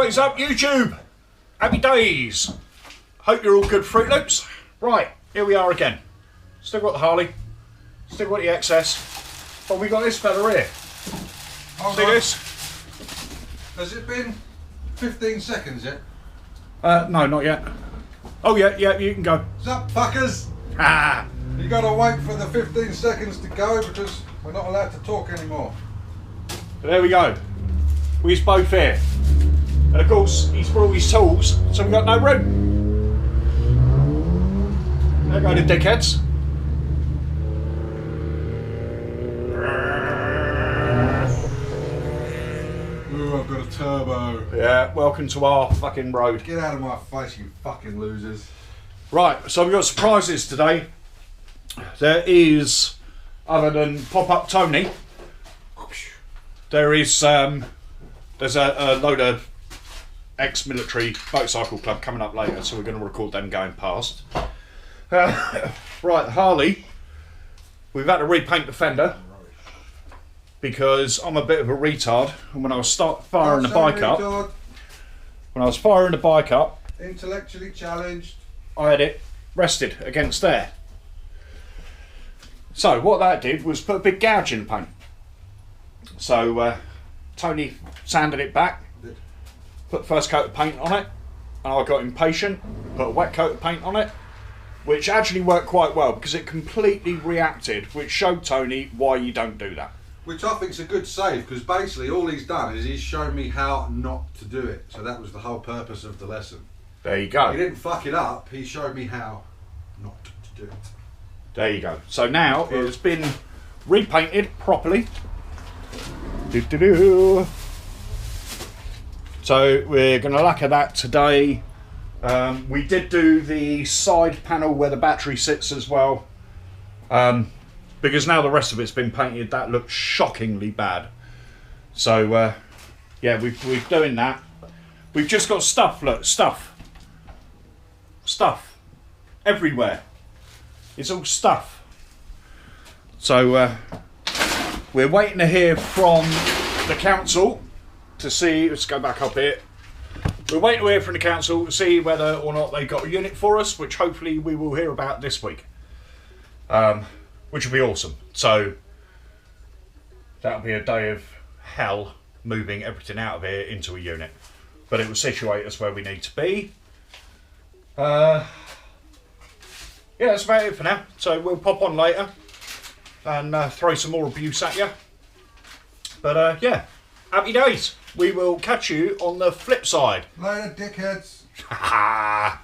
What is up, YouTube? Happy days. Hope you're all good, Fruit Loops. Right, here we are again. Still got the Harley, still got the XS, but we got this fella here. See this? Has it been 15 seconds yet? No, not yet. Oh yeah, you can go. What's up, fuckers? Ah, You gotta wait for the 15 seconds to go because we're not allowed to talk anymore. there we go. We's both here. And of course, he's brought his tools, so we've got no room. There go the dickheads. Ooh, I've got a turbo. Yeah, welcome to our fucking road. Get out of my face, you fucking losers. Right, so we've got surprises today. There is, other than Pop-Up Tony, there is there's a load of ex-military motorcycle club coming up later, so we're going to record them going past. Right, the Harley, we've had to repaint the fender because I'm a bit of a retard, and when I was firing the bike up, Intellectually challenged. I had it rested against there. So what that did was put a big gouge in the paint. So Tony sanded it back, put the first coat of paint on it, and I got impatient, put a wet coat of paint on it, which actually worked quite well because it completely reacted, which showed Tony why you don't do that. Which I think's a good save because basically all he's done is he's shown me how not to do it. So that was the whole purpose of the lesson. There you go. He didn't fuck it up, he showed me how not to do it. There you go. So now it has been repainted properly. Doo-doo-doo. So we're going to lacquer that today. We did do the side panel where the battery sits as well. Because now the rest of it's been painted, that looks shockingly bad. So yeah, we're doing that. We've just got stuff, look, stuff everywhere. It's all stuff. So we're waiting to hear from the council to see, let's go back up here. We're waiting to hear from the council to see whether or not they got a unit for us, which hopefully we will hear about this week. Which will be awesome. So that'll be a day of hell moving everything out of here into a unit. But it will situate us where we need to be. Yeah, that's about it for now. So we'll pop on later and throw some more abuse at you. But yeah, happy days. We will catch you on the flip side. Later, dickheads. Ha ha.